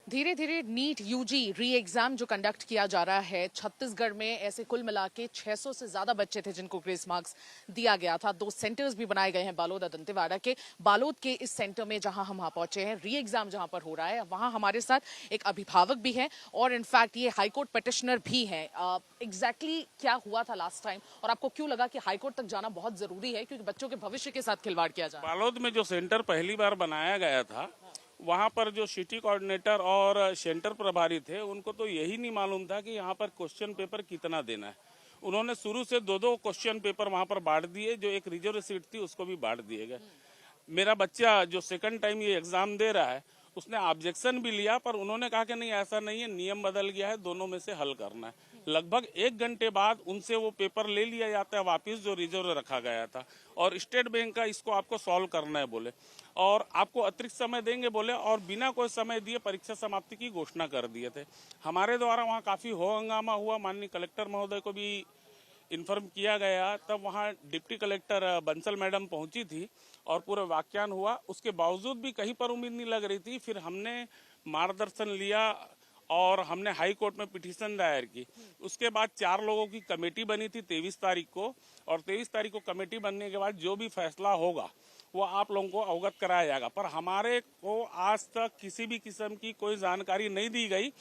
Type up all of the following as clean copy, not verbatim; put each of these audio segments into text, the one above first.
धीरे धीरे NEET UG री एग्जाम जो कंडक्ट किया जा रहा है छत्तीसगढ़ में, ऐसे कुल मिला के 600 से ज्यादा बच्चे थे जिनको ग्रेस मार्क्स दिया गया था। 2 सेंटर्स भी बनाए गए हैं बालोद और दंतेवाड़ा के। बालोद के इस सेंटर में जहां हम वहां पहुंचे हैं, री एग्जाम जहां पर हो रहा है, वहां हमारे साथ एक अभिभावक भी है और इनफैक्ट ये हाईकोर्ट पिटिशनर भी है। एग्जैक्टली क्या हुआ था लास्ट टाइम और आपको क्यों लगा कि हाईकोर्ट तक जाना बहुत जरूरी है, क्योंकि बच्चों के भविष्य के साथ खिलवाड़ किया जा रहा है? बालोद में जो सेंटर पहली बार बनाया गया था, वहाँ पर जो सिटी कोऑर्डिनेटर और सेंटर प्रभारी थे, उनको तो यही नहीं मालूम था कि यहाँ पर क्वेश्चन पेपर कितना देना है। उन्होंने शुरू से 2-2 क्वेश्चन पेपर वहाँ पर बांट दिए। जो एक रिजर्व सीट थी उसको भी बांट दिए गए। मेरा बच्चा जो सेकंड टाइम ये एग्जाम दे रहा है, उसने ऑब्जेक्शन भी लिया, पर उन्होंने कहा कि नहीं, ऐसा नहीं है, नियम बदल गया है, दोनों में से हल करना है। लगभग 1 घंटे बाद उनसे वो पेपर ले लिया जाता है वापस, जो रिजर्व रखा गया था, और स्टेट बैंक का इसको आपको सॉल्व करना है बोले, और आपको अतिरिक्त समय देंगे बोले, और बिना कोई समय दिए परीक्षा समाप्ति की घोषणा कर दिए थे। हमारे द्वारा वहाँ काफी हो हंगामा हुआ। माननीय कलेक्टर महोदय को भी इन्फॉर्म किया गया। तब वहाँ डिप्टी कलेक्टर बंसल मैडम पहुंची थी और पूरा व्याख्यान हुआ। उसके बावजूद भी कहीं पर उम्मीद नहीं लग रही थी। फिर हमने मार्गदर्शन लिया और हमने हाई कोर्ट में पिटीशन दायर की। उसके बाद 4 लोगों की कमेटी बनी थी 23 तारीख को, और 23 तारीख को कमेटी बनने के बाद जो भी फैसला होगा वो आप लोगों को अवगत कराया जाएगा। पर हमारे को आज तक किसी भी किस्म की कोई जानकारी नहीं दी गई,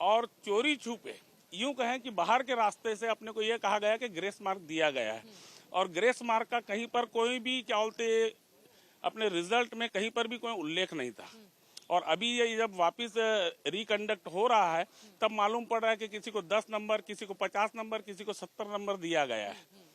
और चोरी छुपे यूं कहें कि बाहर के रास्ते से अपने को यह कहा गया कि ग्रेस मार्क दिया गया है, और ग्रेस मार्क का कहीं पर कोई भी क्या बोलते अपने रिजल्ट में कहीं पर भी कोई उल्लेख नहीं था। और अभी ये जब वापस रिकंडक्ट हो रहा है, तब मालूम पड़ रहा है कि किसी को 10 नंबर, किसी को 50 नंबर, किसी को 70 नंबर दिया गया है।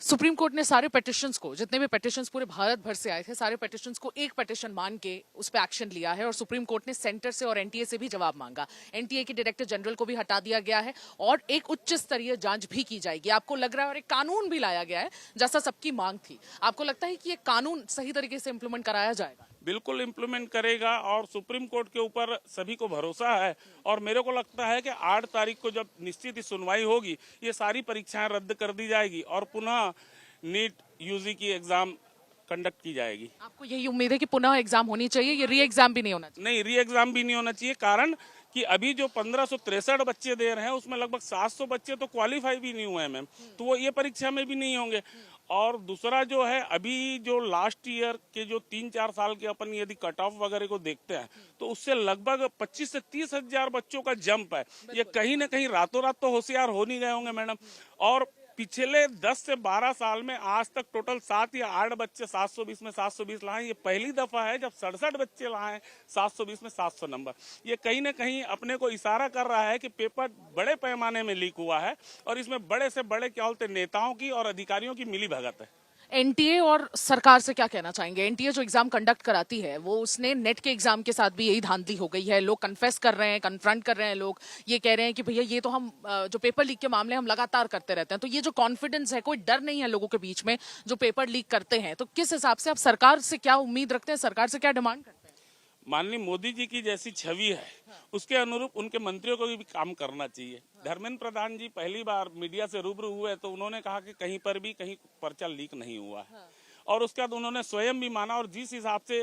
सुप्रीम कोर्ट ने सारे पिटिशंस को, जितने भी पिटिशंस पूरे भारत भर से आए थे, सारे पिटिशंस को एक पिटिशन मान के उस पर एक्शन लिया है, और सुप्रीम कोर्ट ने सेंटर से और एनटीए से भी जवाब मांगा। एनटीए के डायरेक्टर जनरल को भी हटा दिया गया है और एक उच्च स्तरीय जांच भी की जाएगी। आपको लग रहा है, और एक कानून भी लाया गया है जैसा सबकी मांग थी। आपको लगता है कि ये कानून सही तरीके से इम्प्लीमेंट कराया जाएगा? बिल्कुल इम्प्लीमेंट करेगा, और सुप्रीम कोर्ट के ऊपर सभी को भरोसा है। और मेरे को लगता है कि 8 तारीख को जब निश्चित ही सुनवाई होगी, ये सारी परीक्षाएं रद्द कर दी जाएगी और पुनः नीट यूजी की एग्जाम कंडक्ट की जाएगी। आपको यही उम्मीद है कि पुनः एग्जाम होनी चाहिए, ये री एग्जाम भी नहीं होना चाहिए? नहीं, री एग्जाम भी नहीं होना चाहिए। कारण कि अभी जो 1563 बच्चे दे रहे हैं, उसमें लगभग 700 बच्चे तो क्वालिफाई भी नहीं हुए हैं मैम, तो वो ये परीक्षा में भी नहीं होंगे। और दूसरा जो है, अभी जो लास्ट ईयर के जो 3-4 साल के अपन यदि कट ऑफ वगैरह को देखते हैं, तो उससे लगभग 25 से 30 हजार बच्चों का जंप है। ये कहीं ना कहीं रातों रात तो होशियार हो नहीं गए होंगे मैडम। और पिछले 10 से 12 साल में आज तक टोटल 7 या 8 बच्चे 720 में 720 लाए। ये पहली दफा है जब 67 बच्चे लाए 720 में 700 नंबर। ये कहीं ना कहीं अपने को इशारा कर रहा है कि पेपर बड़े पैमाने में लीक हुआ है, और इसमें बड़े से बड़े क्या बोलते नेताओं की और अधिकारियों की मिली भगत है। एनटीए और सरकार से क्या कहना चाहेंगे? एनटीए जो एग्जाम कंडक्ट कराती है, वो उसने नेट के एग्जाम के साथ भी यही धांधली हो गई है। लोग कन्फेस कर रहे हैं, कन्फ्रंट कर रहे हैं, लोग ये कह रहे हैं कि भैया ये तो हम जो पेपर लीक के मामले हम लगातार करते रहते हैं। तो ये जो कॉन्फिडेंस है, कोई डर नहीं है लोगों के बीच में जो पेपर लीक करते हैं। तो किस हिसाब से आप सरकार से क्या उम्मीद रखते हैं, सरकार से क्या डिमांड करते हैं? माननीय मोदी जी की जैसी छवि है, उसके अनुरूप उनके मंत्रियों को भी काम करना चाहिए। धर्मेंद्र प्रधान जी पहली बार मीडिया से रूबरू हुए तो उन्होंने कहा कि कहीं पर भी कहीं पर्चा लीक नहीं हुआ है। और उसके बाद उन्होंने स्वयं भी माना, और जिस हिसाब से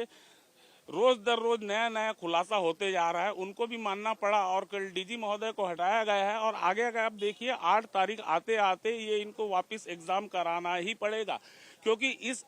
रोज दर रोज नया नया खुलासा होते जा रहा है, उनको भी मानना पड़ा। और कल डीजी महोदय को हटाया गया है, और आगे का आप देखिए 8 तारीख आते आते ये इनको वापस एग्जाम कराना ही पड़ेगा, क्योंकि इस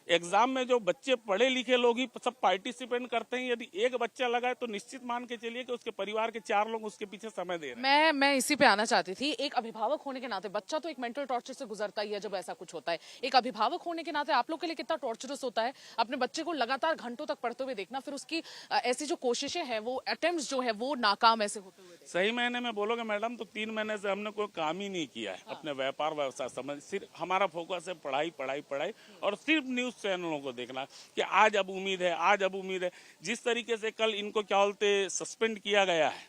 एग्जाम में जो बच्चे पढ़े लिखे लोग ही सब पार्टिसिपेट करते हैं। यदि एक बच्चा लगा है तो निश्चित मान के चलिए कि उसके परिवार के 4 लोग उसके पीछे समय दे रहे हैं। मैं इसी पे आना चाहती थी। एक अभिभावक होने के नाते, बच्चा तो एक मेंटल टॉर्चर से गुजरता ही है जब ऐसा कुछ होता है। एक अभिभावक होने के नाते आप लोग के लिए कितना टॉर्चरस होता है अपने बच्चे को लगातार घंटों तक पढ़ते हुए देखना, फिर उसकी ऐसी जो कोशिशें हैं, वो अटेम्प्ट्स जो है वो नाकाम ऐसे होते हुए। सही महीने में बोलोगे मैडम तो 3 महीने से हमने कोई काम ही नहीं किया है। अपने व्यापार व्यवसाय समझ, सिर्फ हमारा फोकस है पढ़ाई पढ़ाई पढ़ाई, और सिर्फ न्यूज चैनलों को देखना कि आज अब उम्मीद है, आज अब उम्मीद है। जिस तरीके से कल इनको क्या बोलते सस्पेंड किया गया है,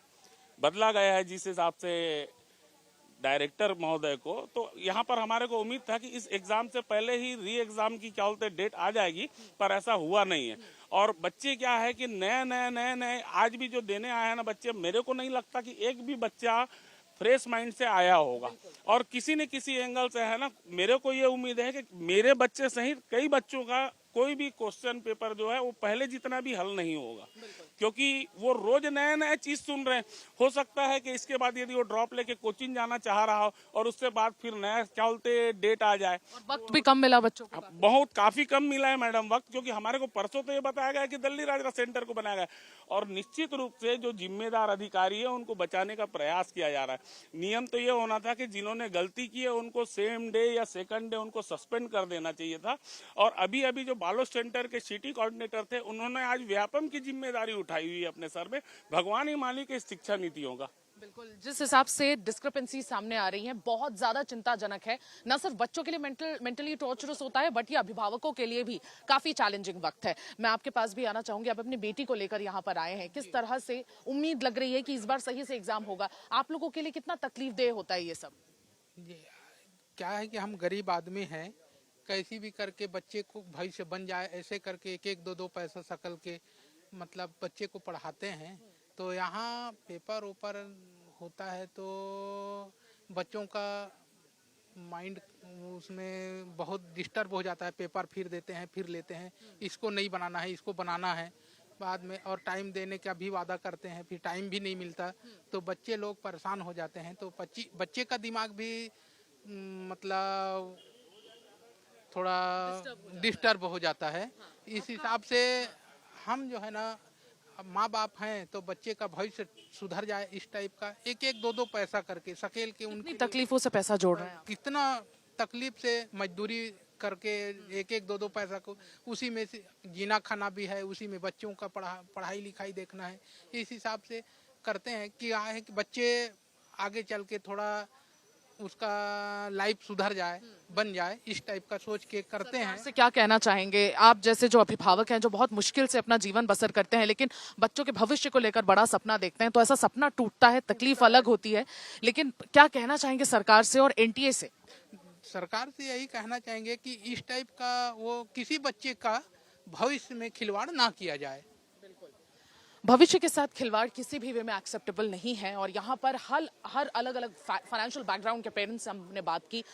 बदला गया है जिस हिसाब से डायरेक्टर महोदय को, तो यहाँ पर हमारे को उम्मीद था कि इस एग्जाम से पहले ही री एग्जाम की क्या बोलते डेट आ जाएगी, पर ऐसा हुआ नहीं है। और बच्चे क्या है कि नए आज भी जो देने आए हैं ना बच्चे, मेरे को नहीं लगता कि एक भी बच्चा फ्रेश माइंड से आया होगा, और किसी न किसी एंगल से है ना, मेरे को ये उम्मीद है कि मेरे बच्चे सहित कई बच्चों का कोई भी क्वेश्चन पेपर जो है वो पहले जितना भी हल नहीं होगा। क्योंकि वो रोज नए नए चीज सुन रहे हैं। हो सकता है कि इसके बाद यदि वो ड्रॉप लेके कोचिंग जाना चाह रहा हो और उससे बाद फिर नया क्या बोलते डेट आ जाए। और वक्त भी कम मिला बच्चों को। बहुत काफी कम मिला है मैडम वक्त, क्योंकि हमारे को परसों तो ये बताया गया कि दिल्ली राजरा सेंटर को बनाया गया और निश्चित रूप से जो जिम्मेदार अधिकारी है उनको बचाने का प्रयास किया जा रहा है। नियम तो ये होना था कि जिन्होंने गलती की है उनको सेम डे या सेकंड डे उनको सस्पेंड कर देना चाहिए था। और अभी अभी जो बालोद सेंटर के सिटी कोऑर्डिनेटर थे उन्होंने आज व्यापम की जिम्मेदारी उठाई हुई है अपने सर में। भगवान ही मालिक इस शिक्षा नीतियों का। बिल्कुल, जिस हिसाब से डिस्क्रिपेंसी सामने आ रही है बहुत ज्यादा चिंताजनक है। न सिर्फ बच्चों के लिए मेंटली टॉर्चरस होता है बट ये अभिभावकों के लिए भी काफी चैलेंजिंग वक्त है। मैं आपके पास भी आना चाहूंगी, आप अपनी बेटी को लेकर यहाँ पर आए हैं, किस तरह से उम्मीद लग रही है कि इस बार सही से एग्जाम होगा? आप लोगों के लिए कितना तकलीफदेह होता है ये सब? ये क्या है कि हम गरीब आदमी हैं, कैसी भी करके बच्चे को भविष्य बन जाए ऐसे करके एक एक दो दो पैसा सकल के मतलब बच्चे को पढ़ाते हैं। तो यहाँ पेपर ऊपर होता है तो बच्चों का माइंड उसमें बहुत डिस्टर्ब हो जाता है। पेपर फिर देते हैं फिर लेते हैं, इसको नहीं बनाना है इसको बनाना है बाद में, और टाइम देने का भी वादा करते हैं फिर टाइम भी नहीं मिलता तो बच्चे लोग परेशान हो जाते हैं। तो बच्चे का दिमाग भी मतलब थोड़ा डिस्टर्ब हो जाता है। इस हिसाब से हम जो है ना माँ बाप हैं तो बच्चे का भविष्य सुधर जाए इस टाइप का एक एक दो दो पैसा करके सकेल के कितनी उनकी तकलीफों से पैसा जोड़ रहे हैं आप? कितना तकलीफ से मजदूरी करके एक एक दो दो पैसा को उसी में से जीना खाना भी है, उसी में बच्चों का पढ़ाई लिखाई देखना है। इस हिसाब से करते हैं कि क्या है कि बच्चे आगे चल के थोड़ा उसका लाइफ सुधर जाए बन जाए इस टाइप का सोच के करते हैं। से क्या कहना चाहेंगे आप जैसे जो अभिभावक हैं जो बहुत मुश्किल से अपना जीवन बसर करते हैं लेकिन बच्चों के भविष्य को लेकर बड़ा सपना देखते हैं, तो ऐसा सपना टूटता है, तकलीफ अलग होती है, लेकिन क्या कहना चाहेंगे सरकार से और एनटीए से? सरकार से यही कहना चाहेंगे कि इस टाइप का वो किसी बच्चे का भविष्य में खिलवाड़ ना किया जाए। भविष्य के साथ खिलवाड़ किसी भी वे में एक्सेप्टेबल नहीं है और यहाँ पर हर अलग अलग फाइनेंशियल बैकग्राउंड के पेरेंट्स से हमने बात की।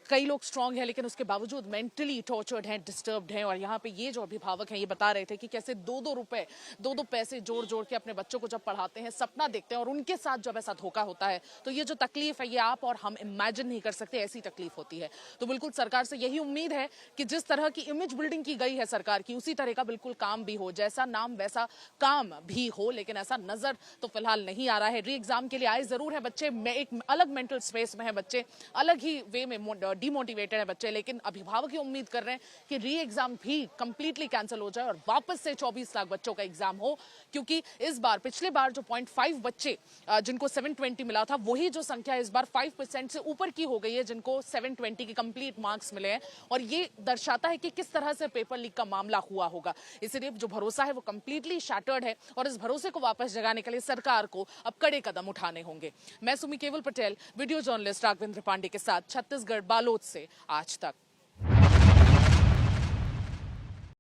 कई लोग स्ट्रांग हैं लेकिन उसके बावजूद मेंटली टॉर्चर्ड हैं, डिस्टर्ब्ड हैं। और यहाँ पे ये जो अभिभावक हैं ये बता रहे थे कि कैसे दो दो पैसे जोड़ जोड़ के अपने बच्चों को जब पढ़ाते हैं, सपना देखते हैं और उनके साथ जब ऐसा धोखा होता है तो ये जो तकलीफ है ये आप और हम इमेजिन नहीं कर सकते, ऐसी तकलीफ होती है। तो बिल्कुल सरकार से यही उम्मीद है कि जिस तरह की इमेज बिल्डिंग की गई है सरकार की उसी तरह का बिल्कुल काम भी हो, जैसा नाम वैसा काम भी हो, लेकिन ऐसा नजर तो फिलहाल नहीं आ रहा है। री एग्जाम के लिए आए जरूर है बच्चे, एक अलग मेंटल स्पेस में है बच्चे, अलग ही वे में डिमोटिवेटेड है बच्चे, लेकिन अभिभावक ये उम्मीद कर रहे हैं कि री एग्जाम भी कंप्लीटली कैंसिल हो जाए और वापस से 24 लाख बच्चों का एग्जाम हो। क्योंकि इस बार पिछले बार जो 0.5 बच्चे जिनको 720 मिला था वही जो संख्या इस बार 5% से ऊपर की हो गई है जिनको 720 के कंप्लीट मार्क्स मिले हैं। और ये दर्शाता है कि किस तरह से पेपर लीक का मामला हुआ होगा। इसलिए जो भरोसा है वो कंप्लीटली शैटर्ड है और इस भरोसे को वापस जगाने के लिए सरकार को अब कड़े कदम उठाने होंगे। मैं सुमी केवल पटेल, वीडियो जर्नलिस्ट राघवेंद्र पांडे के साथ छत्तीसगढ़ बालोद से आज तक।